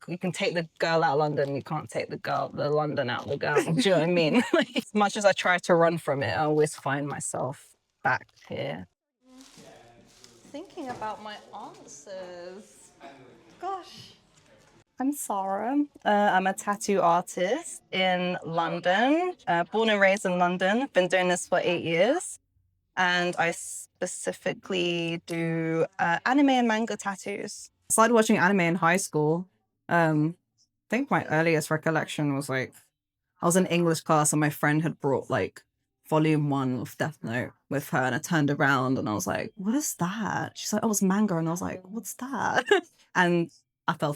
you can take the girl out of London, you can't take the London out of the girl. Do you know what I mean? Like, as much as I try to run from it, I always find myself back here. Thinking about my answers. Gosh. I'm Sara. I'm a tattoo artist in London, born and raised in London. Been doing this for 8 years. And I specifically do anime and manga tattoos. I started watching anime in high school. I think my earliest recollection was like, I was in English class and my friend had brought like volume 1 of Death Note with her, and I turned around and I was like, what is that? She's like, oh, it's manga. And I was like, what's that? And I fell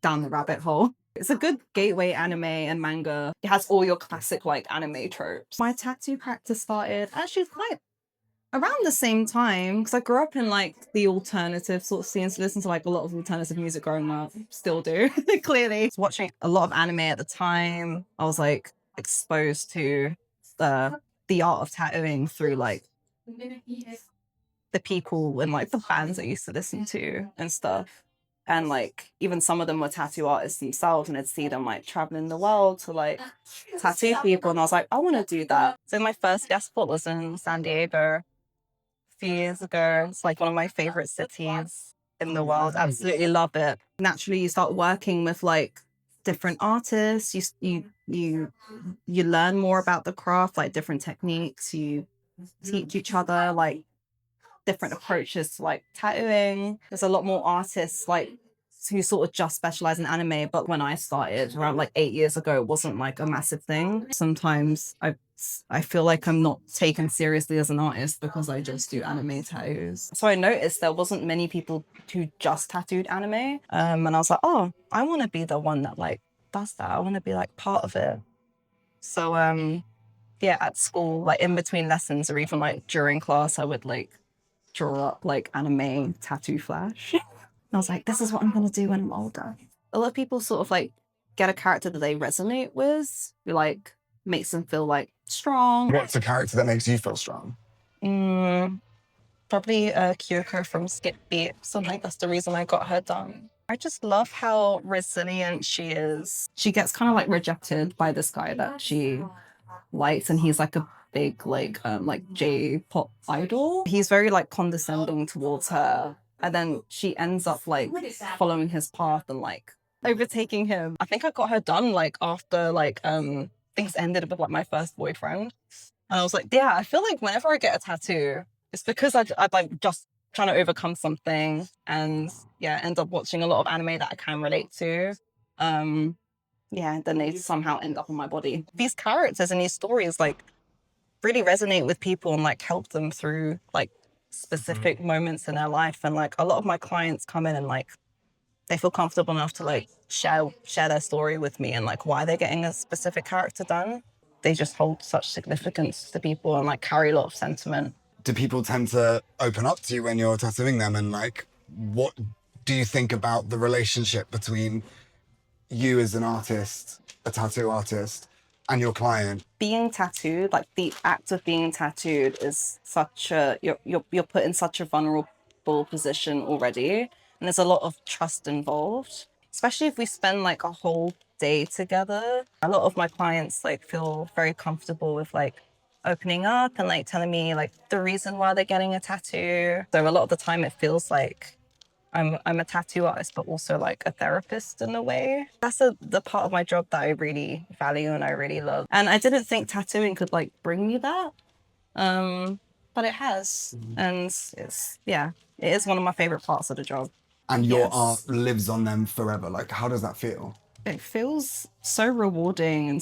down the rabbit hole. It's a good gateway anime and manga. It has all your classic like anime tropes. My tattoo practice started actually quite around the same time, because I grew up in like the alternative sort of scenes, listen to like a lot of alternative music growing up, still do, clearly. I was watching a lot of anime at the time. I was like exposed to the art of tattooing through like the people and like the bands I used to listen to and stuff. And like even some of them were tattoo artists themselves, and I'd see them like traveling the world to like tattoo people, and I was like, I want to do that. So my first guest spot was in San Diego few years ago. It's like one of my favorite cities in the world. Absolutely love it. Naturally, you start working with like different artists. You learn more about the craft, like different techniques. You teach each other like different approaches to like tattooing. There's a lot more artists like who sort of just specialize in anime, but when I started around like 8 years ago, it wasn't like a massive thing. Sometimes I feel like I'm not taken seriously as an artist because I just do anime tattoos. So I noticed there wasn't many people who just tattooed anime, and I was like, oh, I want to be the one that like does that. I want to be like part of it. So yeah, at school, like in between lessons or even like during class, I would like draw up like anime tattoo flash. I was like, this is what I'm going to do when I'm older. A lot of people sort of like get a character that they resonate with, who like makes them feel like strong. What's a character that makes you feel strong? Probably Kyoko from Skip Beat. So like that's the reason I got her done. I just love how resilient she is. She gets kind of like rejected by this guy that she likes, and he's like a big like J-pop idol. He's very like condescending towards her. And then she ends up like following his path and like overtaking him. I think I got her done like after like things ended with like my first boyfriend. And I was like, yeah, I feel like whenever I get a tattoo, it's because I'd like just trying to overcome something, and yeah, end up watching a lot of anime that I can relate to. Yeah, then they somehow end up on my body. These characters and these stories like really resonate with people and like help them through like specific moments in their life. And like a lot of my clients come in and like they feel comfortable enough to like share their story with me and like why they're getting a specific character done. They just hold such significance to people and like carry a lot of sentiment. Do people tend to open up to you when you're tattooing them? And like, what do you think about the relationship between you as an artist, a tattoo artist, and your client? Being tattooed, like the act of being tattooed is such a, you're put in such a vulnerable position already. And there's a lot of trust involved, especially if we spend like a whole day together. A lot of my clients like feel very comfortable with like opening up and like telling me like the reason why they're getting a tattoo. So a lot of the time it feels like I'm a tattoo artist, but also like a therapist in a way. That's the part of my job that I really value and I really love. And I didn't think tattooing could like bring me that, but it has. And it is one of my favorite parts of the job. And your art lives on them forever. Like, how does that feel? It feels so rewarding and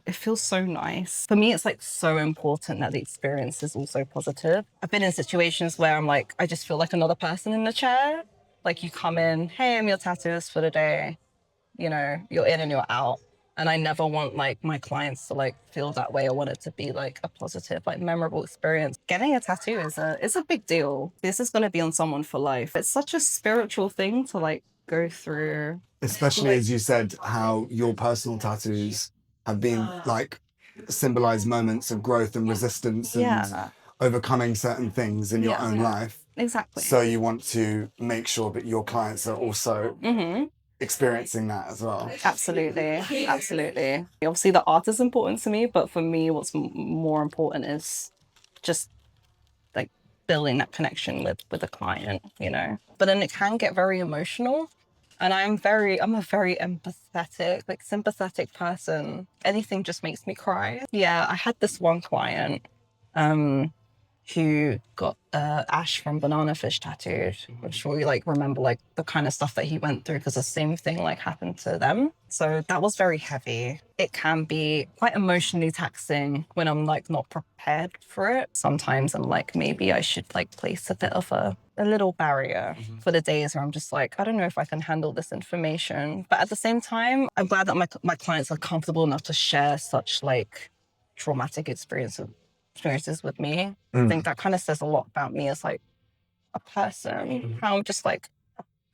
it feels so nice. For me, it's like so important that the experience is also positive. I've been in situations where I'm like, I just feel like another person in the chair. Like you come in, hey, I'm your tattooist for the day. You know, you're in and you're out. And I never want like my clients to like feel that way. I want it to be like a positive, like memorable experience. Getting a tattoo is a big deal. This is going to be on someone for life. It's such a spiritual thing to like go through. Especially as you said, how your personal tattoos have been like symbolized moments of growth and resistance and overcoming certain things in your own life. Exactly. So you want to make sure that your clients are also experiencing that as well. Absolutely, absolutely. Obviously, the art is important to me, but for me, what's more important is just like building that connection with a client, you know. But then it can get very emotional, and I'm a very empathetic, like sympathetic person. Anything just makes me cry. Yeah, I had this one client who got Ash from Banana Fish tattooed. I'm sure you like remember like the kind of stuff that he went through because the same thing like happened to them. So that was very heavy. It can be quite emotionally taxing when I'm like not prepared for it. Sometimes I'm like, maybe I should like place a bit of a little barrier for the days where I'm just like, I don't know if I can handle this information. But at the same time, I'm glad that my clients are comfortable enough to share such like traumatic experiences with me. I think that kind of says a lot about me as like a person. How I'm just like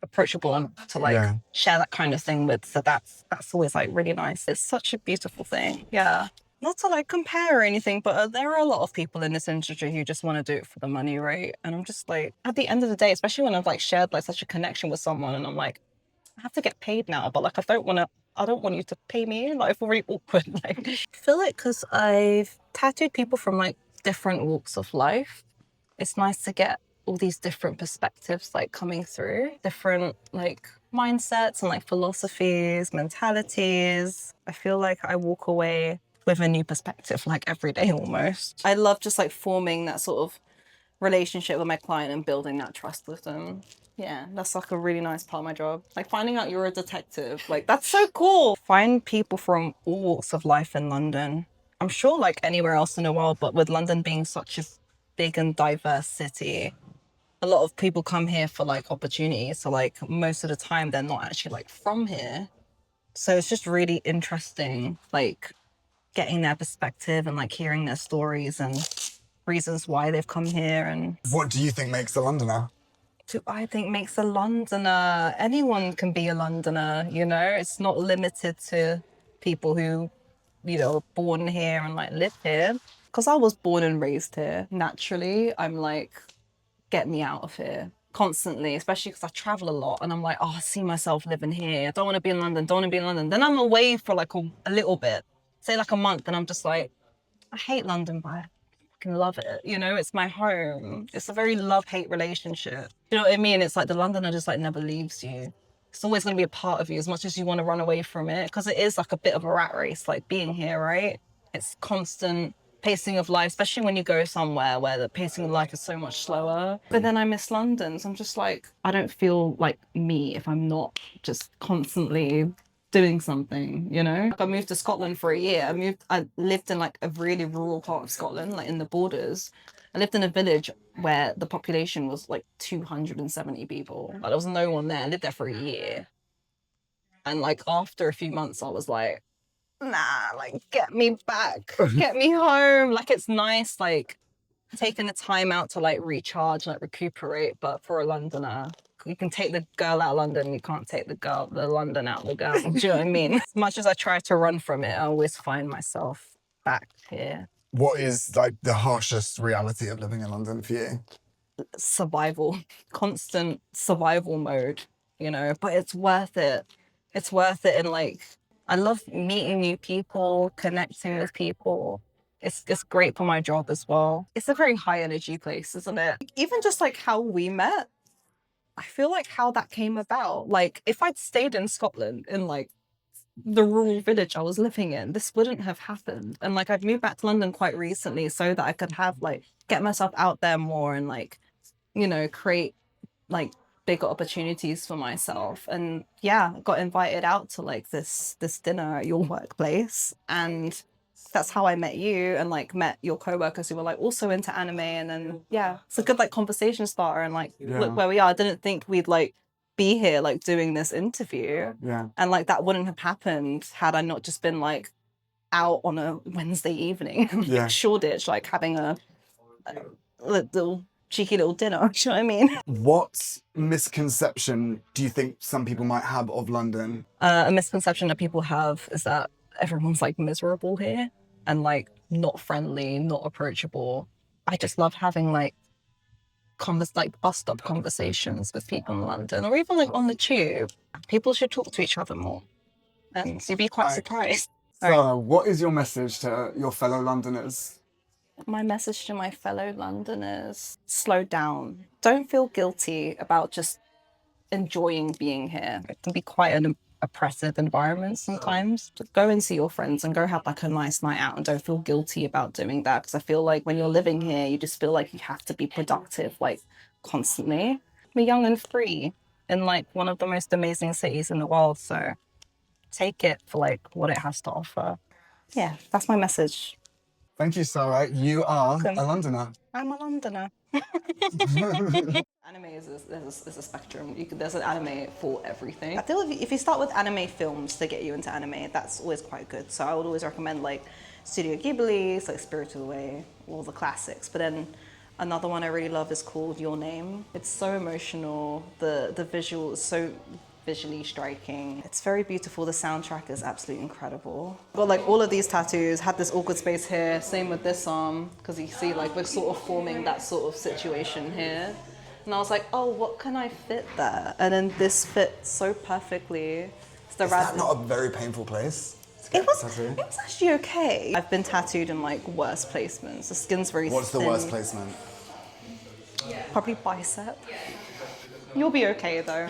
approachable and to like share that kind of thing with. So that's always like really nice. It's such a beautiful thing. Yeah. Not to like compare or anything, but there are a lot of people in this industry who just want to do it for the money, right? And I'm just like, at the end of the day, especially when I've like shared like such a connection with someone, and I'm like, I have to get paid now, but like I don't want you to pay me. Like, I feel really awkward. Like, I feel like because I've tattooed people from like different walks of life, it's nice to get all these different perspectives like coming through, different like mindsets and like philosophies, mentalities. I feel like I walk away with a new perspective like every day almost. I love just like forming that sort of relationship with my client and building that trust with them. Yeah, that's like a really nice part of my job. Like finding out you're a detective, like that's so cool. Find people from all walks of life in London. I'm sure like anywhere else in the world, but with London being such a big and diverse city, a lot of people come here for like opportunities. So like most of the time they're not actually like from here. So it's just really interesting, like getting their perspective and like hearing their stories and reasons why they've come here. And What do you think makes a Londoner? I think makes a Londoner, anyone can be a Londoner, you know? It's not limited to people who, you know, are born here and like live here. Because I was born and raised here. Naturally, I'm like, get me out of here constantly, especially because I travel a lot and I'm like, oh, I see myself living here. I don't want to be in London, don't want to be in London. Then I'm away for like a little bit, say like a month, and I'm just like, I hate London, but I fucking love it. You know, it's my home. It's a very love-hate relationship. You know what I mean? It's like the Londoner just like never leaves you. It's always going to be a part of you as much as you want to run away from it, because it is like a bit of a rat race, like being here, right? It's constant pacing of life, especially when you go somewhere where the pacing of life is so much slower. But then I miss London, so I'm just like, I don't feel like me if I'm not just constantly doing something, you know? Like I moved to Scotland for a year. I lived in like a really rural part of Scotland, like in the borders. I lived in a village where the population was like 270 people. Like there was no one there. I lived there for a year. And like after a few months, I was like, nah, like get me back, get me home. Like it's nice, like taking the time out to like recharge, like recuperate. But for a Londoner, you can take the girl out of London, you can't take the London out of the girl. Do you know what I mean? As much as I try to run from it, I always find myself back here. What is like the harshest reality of living in London for you? Survival, constant survival mode, you know, but it's worth it. It's worth it. And like, I love meeting new people, connecting with people. It's great for my job as well. It's a very high energy place, isn't it? Even just like how we met, I feel like how that came about. Like if I'd stayed in Scotland in like the rural village I was living in, this wouldn't have happened. And like I've moved back to London quite recently so that I could have like get myself out there more and like, you know, create like bigger opportunities for myself. And yeah, I got invited out to like this dinner at your workplace, and that's how I met you and like met your co-workers who were like also into anime. And then yeah, it's a good like conversation starter, and like look where we are. I didn't think we'd like be here like doing this interview. And like that wouldn't have happened had I not just been like out on a Wednesday evening like Shoreditch, like having a little cheeky little dinner. Do you know what I mean? What misconception do you think some people might have of London? A misconception that people have is that everyone's like miserable here and like not friendly, not approachable. I just love having like like bus stop conversations with people in London, or even like on the tube. People should talk to each other more, and you'd be quite surprised. So, what is your message to your fellow Londoners? My message to my fellow Londoners: slow down. Don't feel guilty about just enjoying being here. It can be quite an oppressive environment sometimes. Just go and see your friends and go have like a nice night out, and don't feel guilty about doing that, because I feel like when you're living here, you just feel like you have to be productive like constantly. We're young and free in like one of the most amazing cities in the world, so take it for like what it has to offer. Yeah, that's my message. Thank you, Sara. You are a Londoner. I'm a Londoner. Anime is a spectrum. There's an anime for everything. I feel if you start with anime films to get you into anime, that's always quite good. So I would always recommend like Studio Ghibli's, like Spirited Away, all the classics. But then another one I really love is called Your Name. It's so emotional. The visual is so visually striking. It's very beautiful. The soundtrack is absolutely incredible. Got like all of these tattoos, had this awkward space here, same with this arm, because you see like we're sort of forming that sort of situation here. And I was like, oh, what can I fit there? And then this fits so perfectly. Is that not a very painful place? It was actually okay. I've been tattooed in like worse placements. The skin's very What's thin. the worst placement? Probably bicep. You'll be okay though.